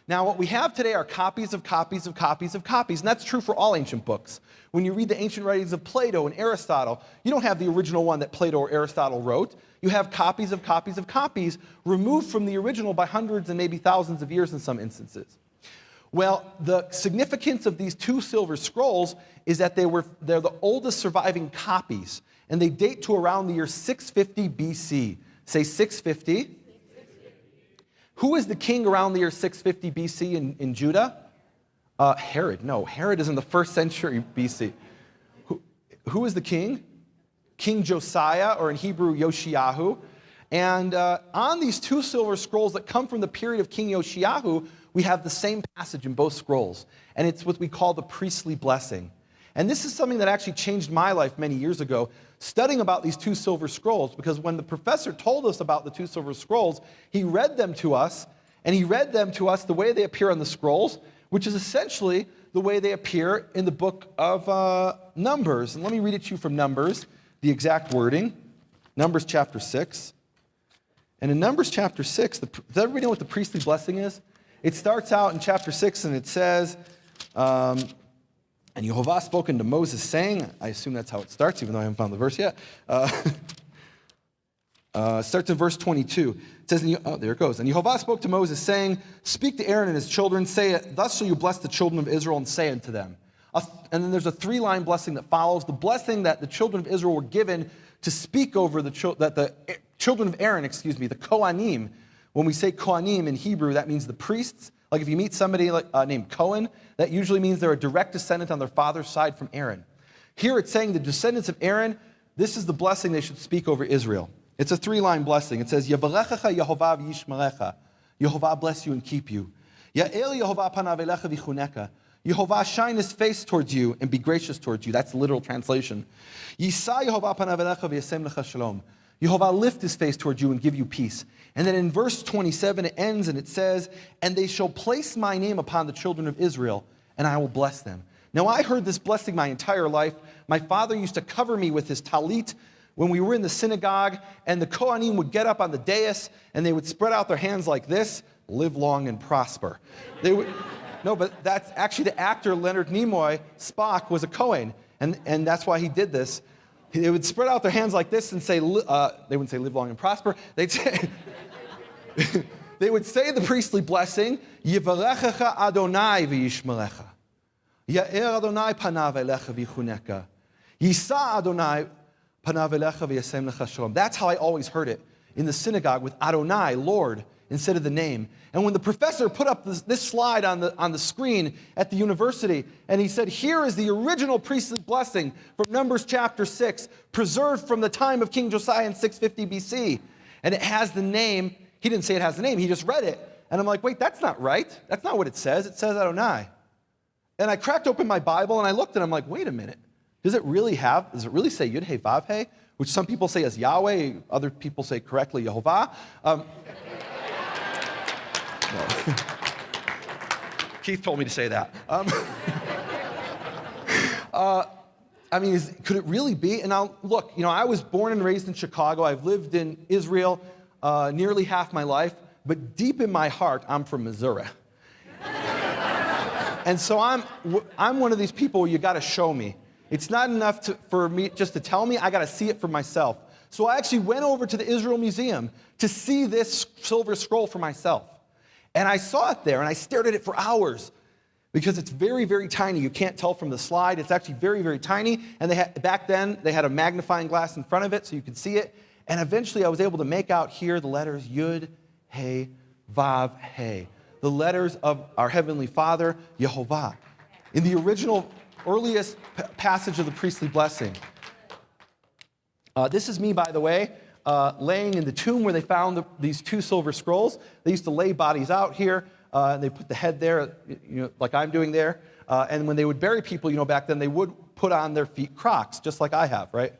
Now, what we have today are copies of copies of copies of copies, and that's true for all ancient books. When you read the ancient writings of Plato and Aristotle, you don't have the original one that Plato or Aristotle wrote. You have copies of copies of copies removed from the original by hundreds and maybe thousands of years in some instances. Well, the significance of these 2 silver scrolls is that they're the oldest surviving copies, and they date to around the year 650 BC. Say 650. Who is the king around the year 650 BC in Judah? Herod. No, Herod is in the 1st century BC. Who is the king? King Josiah, or in Hebrew, Yoshiyahu. And on these 2 silver scrolls that come from the period of King Yoshiyahu, we have the same passage in both scrolls. And it's what we call the priestly blessing. And this is something that actually changed my life many years ago, studying about these 2 silver scrolls, because when the professor told us about the 2 silver scrolls, he read them to us, and he read them to us the way they appear on the scrolls, which is essentially the way they appear in the book of Numbers. And let me read it to you from Numbers, the exact wording. Numbers chapter 6. And in Numbers chapter 6, does everybody know what the priestly blessing is? It starts out in chapter 6, and it says, and Yehovah spoke unto Moses, saying, I assume that's how it starts, even though I haven't found the verse yet. It starts in verse 22. It says, there it goes. And Yehovah spoke to Moses, saying, speak to Aaron and his children, say, thus shall you bless the children of Israel, and say unto them. And then there's a 3-line blessing that follows, the blessing that the children of Israel were given to speak over the children of Aaron, the Kohanim. When we say Kohanim in Hebrew, that means the priests. Like if you meet somebody named Cohen, that usually means they're a direct descendant on their father's side from Aaron. Here it's saying the descendants of Aaron, this is the blessing they should speak over Israel. It's a 3-line blessing. It says, Yevarechecha Yehovah v'yishmerecha. Yehovah bless you and keep you. Ya'el Yehovah panav elecha v'chuneka. Yehovah shine his face towards you and be gracious towards you. That's the literal translation. Yisa Yehovah panav elecha v'yasem lecha shalom. Yehovah lift his face towards you and give you peace. And then in verse 27 it ends and it says, and they shall place my name upon the children of Israel, and I will bless them. Now I heard this blessing my entire life. My father used to cover me with his talit when we were in the synagogue, and the Kohanim would get up on the dais and they would spread out their hands like this, live long and prosper. They would, no, but that's actually the actor Leonard Nimoy, Spock, was a Kohen, and that's why he did this. They would spread out their hands like this and say, they wouldn't say live long and prosper. They'd say, they would say the priestly blessing, Yivarechecha Adonai v'yishmerecha. Ya'er Adonai panav elecha v'chuneka. Yisa Adonai panav elecha v'yasem lecha shalom. That's how I always heard it in the synagogue, with Adonai, Lord, instead of the name. And when the professor put up this slide on the screen at the university, and he said, here is the original priestly blessing from Numbers chapter 6, preserved from the time of King Josiah in 650 BC. And it has the name. He didn't say it has the name. He just read it. And I'm like, wait, that's not right. That's not what it says. It says Adonai. And I cracked open my Bible, and I looked, and I'm like, wait a minute. Does it really say Yud-Heh-Vav-Heh, which some people say is Yahweh, other people say correctly Yehovah? No. Keith told me to say that. I mean, could it really be? And now, look, I was born and raised in Chicago. I've lived in Israel nearly half my life. But deep in my heart, I'm from Missouri. And so I'm one of these people where you got to show me. It's not enough for me just to tell me. I got to see it for myself. So I actually went over to the Israel Museum to see this silver scroll for myself. And I saw it there, and I stared at it for hours because it's very, very tiny. You can't tell from the slide. It's actually very, very tiny. And back then, they had a magnifying glass in front of it so you could see it. And eventually, I was able to make out here the letters Yud, Hey, Vav, Hey, the letters of our Heavenly Father, Yehovah. In the original, earliest passage of the priestly blessing. This is me, by the way, laying in the tomb where they found these two silver scrolls. They used to lay bodies out here. And they put the head there, like I'm doing there. And when they would bury people, back then, they would put on their feet Crocs, just like I have, right?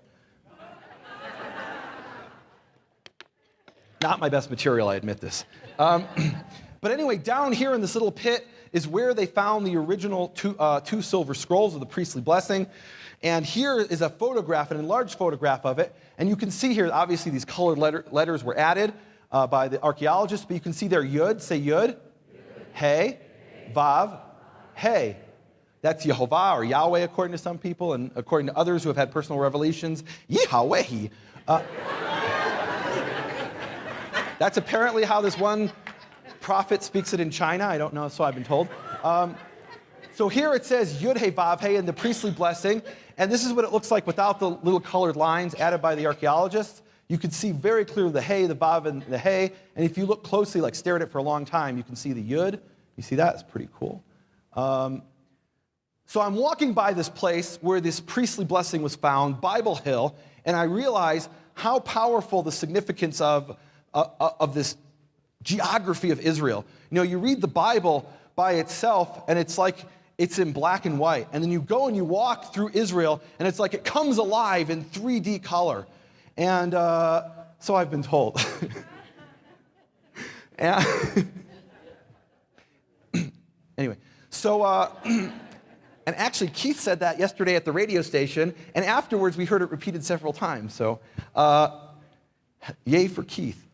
Not my best material, I admit this. But anyway, down here in this little pit is where they found the original two silver scrolls of the priestly blessing. And here is a photograph, an enlarged photograph of it. And you can see here, obviously, these colored letters were added by the archaeologists. But you can see there, Yud, say Yud. Hey, Vav, Hey. That's Yehovah or Yahweh, according to some people, and according to others who have had personal revelations, Yahweh. That's apparently how this one prophet speaks it in China. I don't know, so I've been told. So here it says Yud Hey Vav Hey in the priestly blessing, and this is what it looks like without the little colored lines added by the archaeologists. You can see very clearly the Hey, the Vav, and the Hey, and if you look closely, like stare at it for a long time, you can see the Yud. You see that? It's pretty cool. So I'm walking by this place where this priestly blessing was found, Bible Hill, and I realize how powerful the significance of this geography of Israel. You read the Bible by itself, and it's like it's in black and white. And then you go and you walk through Israel, and it's like it comes alive in 3D color. And so I've been told. Anyway, so, and actually Keith said that yesterday at the radio station, and afterwards we heard it repeated several times. So, yay for Keith.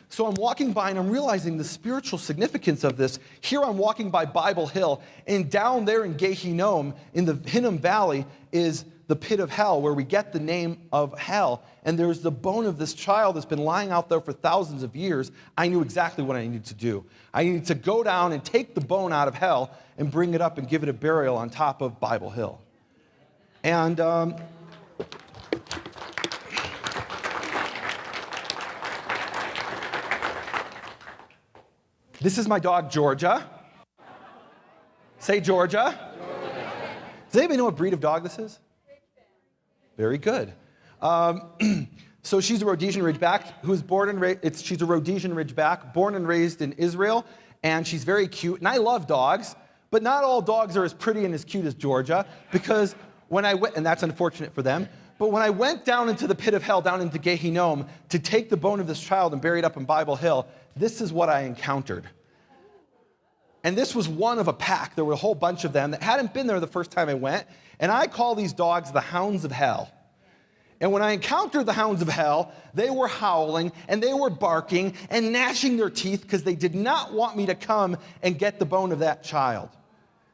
So I'm walking by and I'm realizing the spiritual significance of this. Here I'm walking by Bible Hill, and down there in Gehinnom, in the Hinnom Valley, is the pit of hell, where we get the name of hell. And there's the bone of this child that's been lying out there for thousands of years. I knew exactly what I needed to do. I needed to go down and take the bone out of hell and bring it up and give it a burial on top of Bible Hill. And this is my dog, Georgia. Say Georgia. Does anybody know what breed of dog this is? Very good. So she's a Rhodesian Ridgeback who's born and raised. She's a Rhodesian Ridgeback, born and raised in Israel, and she's very cute. And I love dogs, but not all dogs are as pretty and as cute as Georgia, because when I went, and that's unfortunate for them, but when I went down into the pit of hell, down into Gehinnom, to take the bone of this child and bury it up in Bible Hill, this is what I encountered. And this was one of a pack. There were a whole bunch of them that hadn't been there the first time I went. And I call these dogs the hounds of hell. And when I encountered the hounds of hell, they were howling and they were barking and gnashing their teeth because they did not want me to come and get the bone of that child.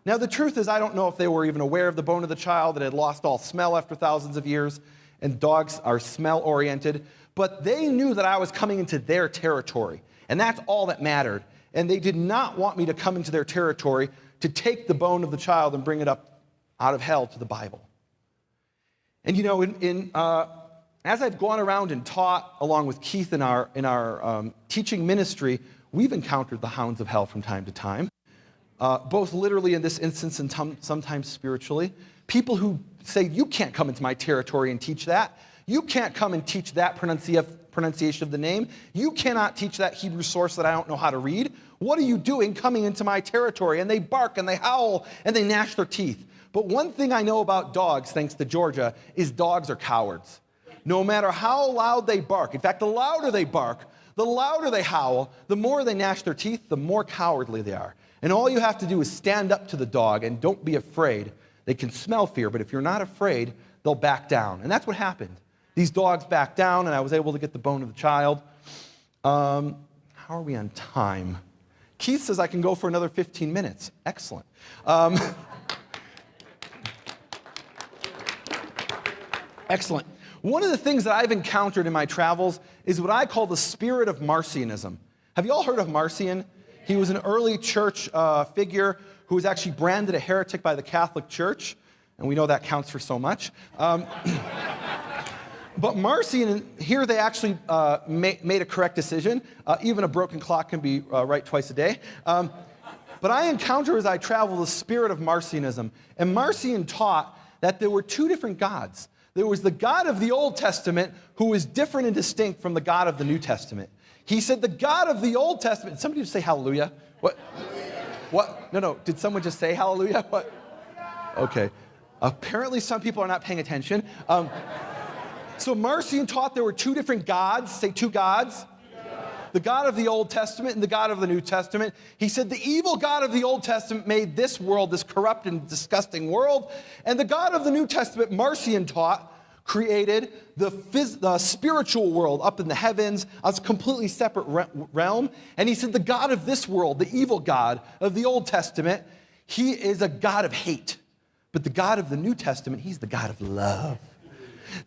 Now, the truth is, I don't know if they were even aware of the bone of the child that had lost all smell after thousands of years, and dogs are smell-oriented. But they knew that I was coming into their territory, and that's all that mattered. And they did not want me to come into their territory to take the bone of the child and bring it up out of hell to the Bible. And as I've gone around and taught along with Keith in our teaching ministry, we've encountered the hounds of hell from time to time, both literally in this instance and sometimes spiritually. People who say, you can't come into my territory and teach that. You can't come and teach that pronunciation of the name. You cannot teach that Hebrew source that I don't know how to read. What are you doing coming into my territory? And they bark and they howl and they gnash their teeth. But one thing I know about dogs, thanks to Georgia, is dogs are cowards. No matter how loud they bark, in fact, the louder they bark, the louder they howl, the more they gnash their teeth, the more cowardly they are. And all you have to do is stand up to the dog and don't be afraid. They can smell fear, but if you're not afraid, they'll back down. And that's what happened. These dogs backed down, and I was able to get the bone of the child. How are we on time? Keith says I can go for another 15 minutes. Excellent. Excellent. One of the things that I've encountered in my travels is what I call the spirit of Marcionism. Have you all heard of Marcion? He was an early church figure who was actually branded a heretic by the Catholic Church, and we know that counts for so much. But Marcion, here they actually made a correct decision. Even a broken clock can be right twice a day. But I encounter as I travel the spirit of Marcionism. And Marcion taught that there were two different gods. There was the God of the Old Testament who was different and distinct from the God of the New Testament. He said the God of the Old Testament, did somebody just say hallelujah? What? Hallelujah. What? No. Did someone just say hallelujah? What? Okay. Apparently some people are not paying attention. So Marcion taught there were two different gods. Say two gods. The God of the Old Testament and the God of the New Testament. He said the evil God of the Old Testament made this world, this corrupt and disgusting world. And the God of the New Testament, Marcion taught, created the spiritual world up in the heavens, a completely separate realm. And he said the God of this world, the evil God of the Old Testament, he is a God of hate. But the God of the New Testament, he's the God of love.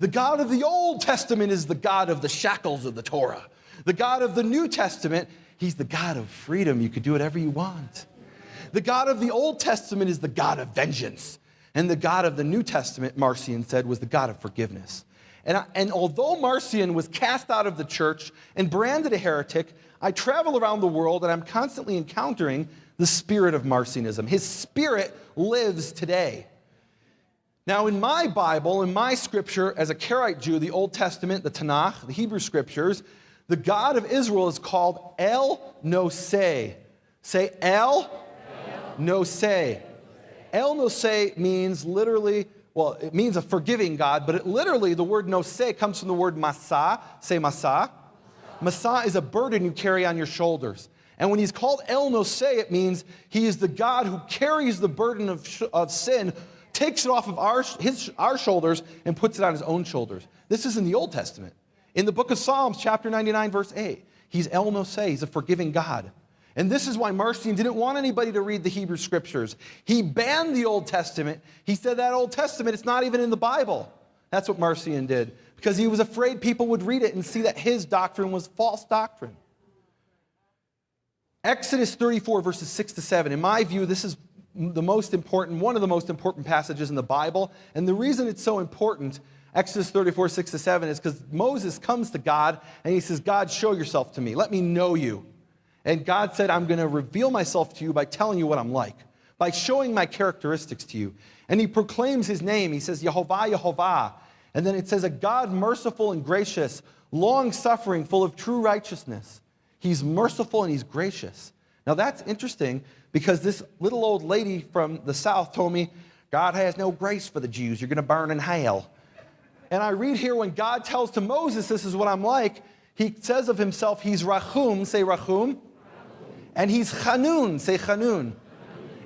The God of the Old Testament is the God of the shackles of the Torah. The God of the New Testament, he's the God of freedom. You could do whatever you want. The God of the Old Testament is the God of vengeance. And the God of the New Testament, Marcion said, was the God of forgiveness. And although Marcion was cast out of the church and branded a heretic, I travel around the world and I'm constantly encountering the spirit of Marcionism. His spirit lives today. Now, in my Bible, in my scripture, as a Karaite Jew, the Old Testament, the Tanakh, the Hebrew scriptures, the God of Israel is called El Noseh. Say El Noseh. El Noseh means literally, well, it means a forgiving God, but literally the word Noseh comes from the word Masa. Say Masa. Masa is a burden you carry on your shoulders. And when he's called El Noseh, it means he is the God who carries the burden of sin, takes it off of our shoulders and puts it on his own shoulders. This is in the Old Testament. In the book of Psalms, chapter 99, verse 8, he's El Noseh, he's a forgiving God. And this is why Marcion didn't want anybody to read the Hebrew scriptures. He banned the Old Testament. He said that Old Testament, it's not even in the Bible. That's what Marcion did, because he was afraid people would read it and see that his doctrine was false doctrine. Exodus 34, verses 6 to 7. In my view, this is the most important, one of the most important passages in the Bible. And the reason it's so important, Exodus 34, 6 to 7, is because Moses comes to God and he says, God, show yourself to me. Let me know you. And God said, I'm going to reveal myself to you by telling you what I'm like, by showing my characteristics to you. And he proclaims his name. He says, Yehovah, Yehovah. And then it says, a God merciful and gracious, long-suffering, full of true righteousness. He's merciful and he's gracious. Now that's interesting because this little old lady from the South told me, God has no grace for the Jews. You're going to burn in hell. And I read here when God tells to Moses, this is what I'm like, he says of himself, he's Rachum, say Rachum. And he's Chanun, say Chanun.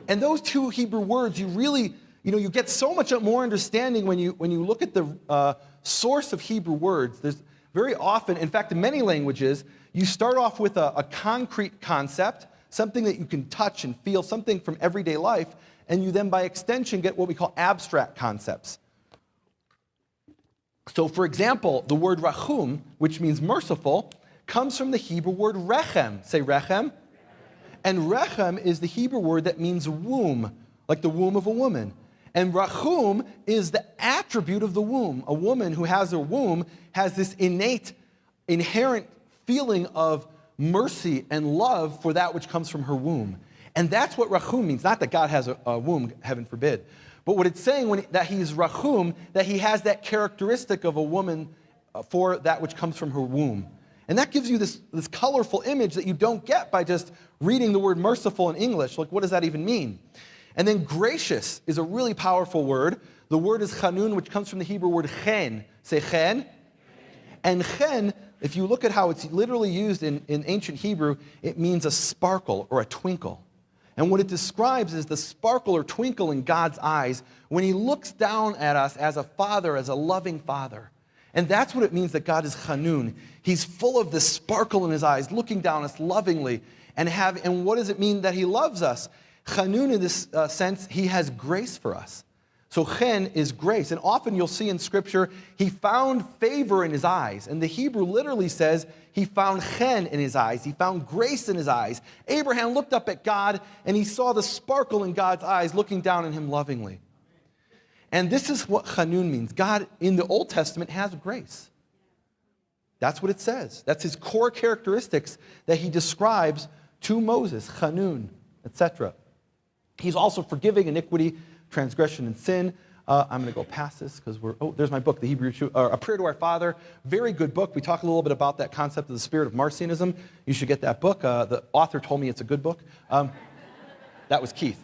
And those two Hebrew words, you really, you get so much more understanding when you look at the source of Hebrew words. There's very often, in fact, in many languages, you start off with a concrete concept, something that you can touch and feel, something from everyday life, and you then, by extension, get what we call abstract concepts. So, for example, the word Rachum, which means merciful, comes from the Hebrew word Rechem. Say Rechem. And Rechem is the Hebrew word that means womb, like the womb of a woman. And Rachum is the attribute of the womb. A woman who has a womb has this innate, inherent feeling of mercy and love for that which comes from her womb. And that's what Rachum means. Not that God has a womb, heaven forbid. But what it's saying that he's Rachum, that he has that characteristic of a woman for that which comes from her womb. And that gives you this colorful image that you don't get by just reading the word merciful in English. Like, what does that even mean? And then gracious is a really powerful word. The word is chanun, which comes from the Hebrew word chen. Say chen. And chen, if you look at how it's literally used in ancient Hebrew, it means a sparkle or a twinkle. And what it describes is the sparkle or twinkle in God's eyes when he looks down at us as a father, as a loving father. And that's what it means that God is Chanun. He's full of this sparkle in his eyes, looking down at us lovingly. And what does it mean that he loves us? Chanun, in this sense, he has grace for us. So chen is grace. And often you'll see in Scripture, he found favor in his eyes. And the Hebrew literally says he found chen in his eyes. He found grace in his eyes. Abraham looked up at God, and he saw the sparkle in God's eyes, looking down at him lovingly. And this is what Chanun means. God, in the Old Testament, has grace. That's what it says. That's his core characteristics that he describes to Moses, Chanun, etc. He's also forgiving iniquity, transgression, and sin. I'm going to go past this because there's my book, The Hebrew, A Prayer to Our Father. Very good book. We talk a little bit about that concept of the spirit of Marcionism. You should get that book. The author told me it's a good book. That was Keith.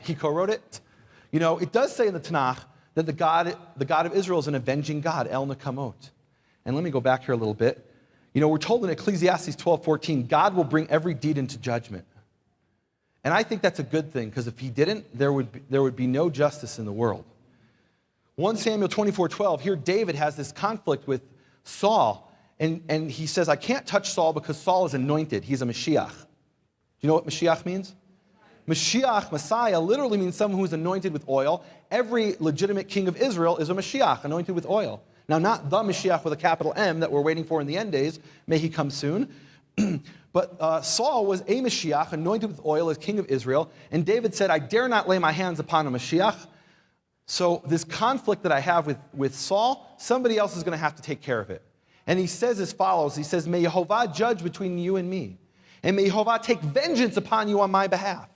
He co-wrote it. You know, it does say in the Tanakh that the God of Israel is an avenging God, El Nakamot. And let me go back here a little bit. You know, we're told in Ecclesiastes 12:14, God will bring every deed into judgment. And I think that's a good thing, because if he didn't, there would be no justice in the world. 1 Samuel 24:12, here David has this conflict with Saul, and he says, I can't touch Saul because Saul is anointed. He's a Mashiach. Do you know what Mashiach means? Mashiach, Messiah, literally means someone who is anointed with oil. Every legitimate king of Israel is a Mashiach, anointed with oil. Now, not the Mashiach with a capital M that we're waiting for in the end days. May he come soon. But Saul was a Mashiach, anointed with oil as king of Israel. And David said, I dare not lay my hands upon a Mashiach. So this conflict that I have with Saul, somebody else is going to have to take care of it. And he says as follows. He says, may Yehovah judge between you and me. And may Yehovah take vengeance upon you on my behalf.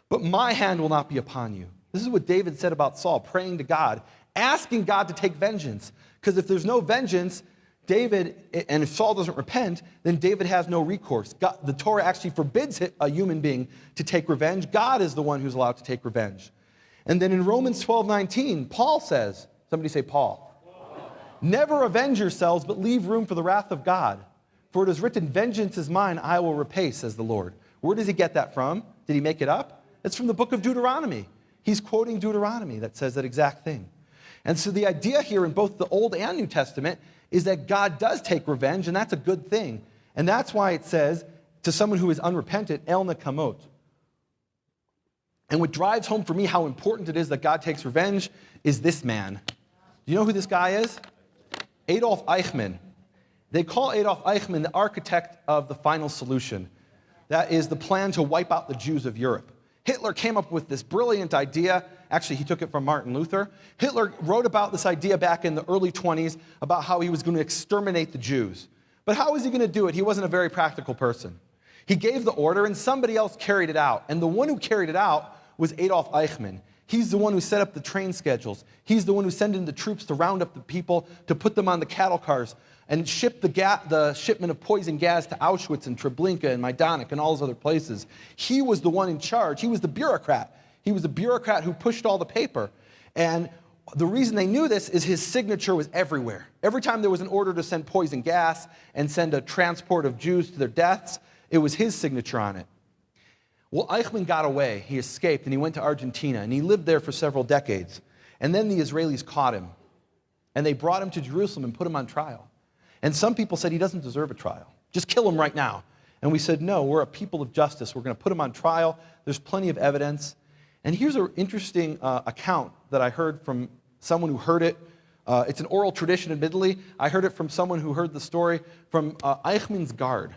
But my hand will not be upon you. This is what David said about Saul, praying to God, asking God to take vengeance. Because if there's no vengeance, and if Saul doesn't repent, then David has no recourse. The Torah actually forbids a human being to take revenge. God is the one who's allowed to take revenge. And then in Romans 12:19, Paul says, somebody say Paul. Never avenge yourselves, but leave room for the wrath of God. For it is written, vengeance is mine, I will repay, says the Lord. Where does he get that from? Did he make it up? It's from the book of Deuteronomy. He's quoting Deuteronomy that says that exact thing. And so the idea here in both the Old and New Testament is that God does take revenge, and that's a good thing. And that's why it says, to someone who is unrepentant, El Nakamot. And what drives home for me how important it is that God takes revenge is this man. Do you know who this guy is? Adolf Eichmann. They call Adolf Eichmann the architect of the final solution. That is the plan to wipe out the Jews of Europe. Hitler came up with this brilliant idea. Actually, he took it from Martin Luther. Hitler wrote about this idea back in the early 1920s about how he was going to exterminate the Jews. But how was he going to do it? He wasn't a very practical person. He gave the order, and somebody else carried it out. And the one who carried it out was Adolf Eichmann. He's the one who set up the train schedules. He's the one who sent in the troops to round up the people, to put them on the cattle cars, and ship the shipment of poison gas to Auschwitz and Treblinka and Majdanek and all those other places. He was the one in charge. He was the bureaucrat. He was the bureaucrat who pushed all the paper. And the reason they knew this is his signature was everywhere. Every time there was an order to send poison gas and send a transport of Jews to their deaths, it was his signature on it. Well, Eichmann got away. He escaped, and he went to Argentina, and he lived there for several decades. And then the Israelis caught him, and they brought him to Jerusalem and put him on trial. And some people said he doesn't deserve a trial. Just kill him right now. And we said, no, we're a people of justice. We're going to put him on trial. There's plenty of evidence. And here's an interesting account that I heard from someone who heard it. It's an oral tradition, admittedly. I heard it from someone who heard the story from Eichmann's guard.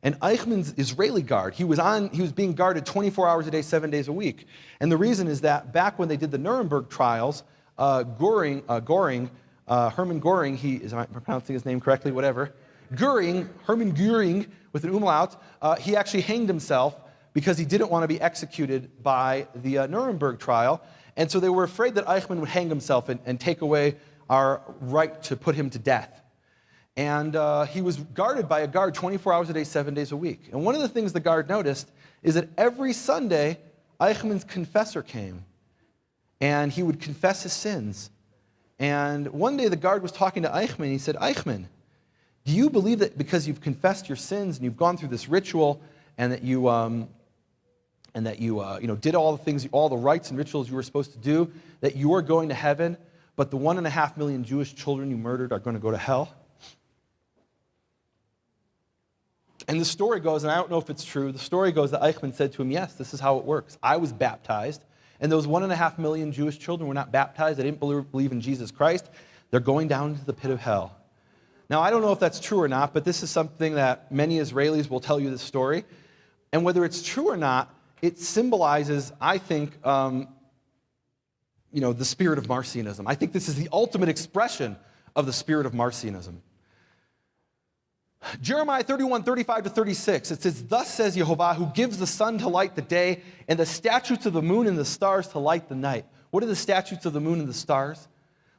And Eichmann's Israeli guard, he was being guarded 24 hours a day, 7 days a week. And the reason is that back when they did the Nuremberg trials, Hermann Göring, am I pronouncing his name correctly? Whatever. Hermann Göring, with an umlaut, he actually hanged himself because he didn't want to be executed by the Nuremberg trial. And so they were afraid that Eichmann would hang himself and take away our right to put him to death. And he was guarded by a guard 24 hours a day, 7 days a week. And one of the things the guard noticed is that every Sunday, Eichmann's confessor came. And he would confess his sins. And one day the guard was talking to Eichmann. He said, Eichmann, do you believe that because you've confessed your sins and you've gone through this ritual and that you and that you did all the things, all the rites and rituals you were supposed to do, that you are going to heaven, but the 1.5 million Jewish children you murdered are going to go to hell. And the story goes, and I don't know if it's true, the story goes that Eichmann said to him, yes, this is how it works. I was baptized, and those 1.5 million Jewish children were not baptized. They didn't believe in Jesus Christ. They're going down into the pit of hell. Now, I don't know if that's true or not, but this is something that many Israelis will tell you this story. And whether it's true or not, it symbolizes, I think, the spirit of Marcionism. I think this is the ultimate expression of the spirit of Marcionism. Jeremiah 31:35-36, it says, thus says Yehovah, who gives the sun to light the day, and the statutes of the moon and the stars to light the night. What are the statutes of the moon and the stars?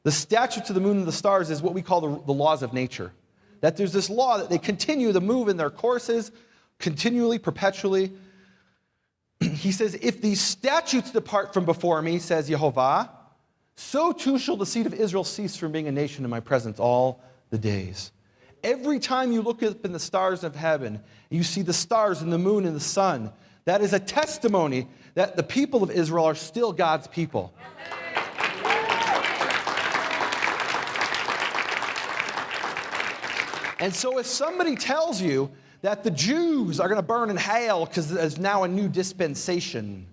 The statutes of the moon and the stars is what we call the laws of nature. That there's this law that they continue to move in their courses, continually, perpetually. He says, if these statutes depart from before me, says Yehovah, so too shall the seed of Israel cease from being a nation in my presence all the days. Every time you look up in the stars of heaven, you see the stars and the moon and the sun. That is a testimony that the people of Israel are still God's people. And so if somebody tells you that the Jews are going to burn in hell because there's now a new dispensation,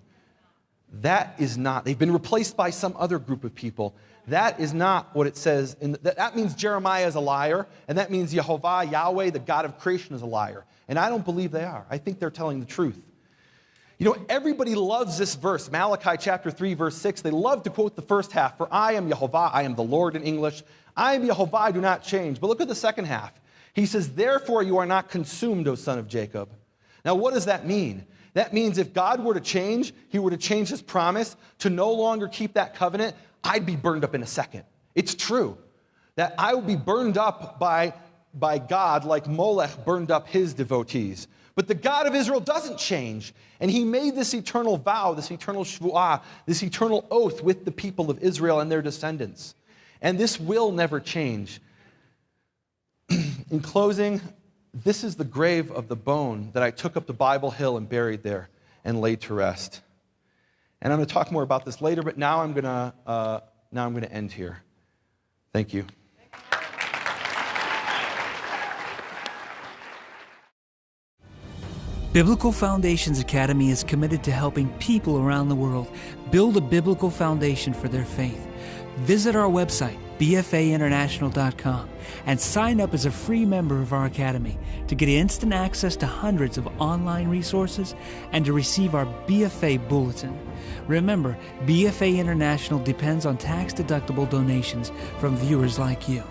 that is not. They've been replaced by some other group of people. That is not what it says. That means Jeremiah is a liar, and that means Yehovah, Yahweh, the God of creation, is a liar. And I don't believe they are. I think they're telling the truth. Everybody loves this verse, Malachi chapter 3, verse 6. They love to quote the first half, for I am Yehovah, I am the Lord in English. I am Yehovah, I do not change. But look at the second half. He says, therefore you are not consumed, O son of Jacob. Now what does that mean? That means if God were to change, he were to change his promise to no longer keep that covenant, I'd be burned up in a second. It's true that I would be burned up by God like Molech burned up his devotees. But the God of Israel doesn't change. And he made this eternal vow, this eternal shvuah, this eternal oath with the people of Israel and their descendants. And this will never change. In closing, this is the grave of the bone that I took up to Bible Hill and buried there and laid to rest. And I'm going to talk more about this later, but now I'm going to end here. Thank you. Biblical Foundations Academy is committed to helping people around the world build a biblical foundation for their faith. Visit our website, bfainternational.com, and sign up as a free member of our academy to get instant access to hundreds of online resources and to receive our BFA Bulletin. Remember, BFA International depends on tax-deductible donations from viewers like you.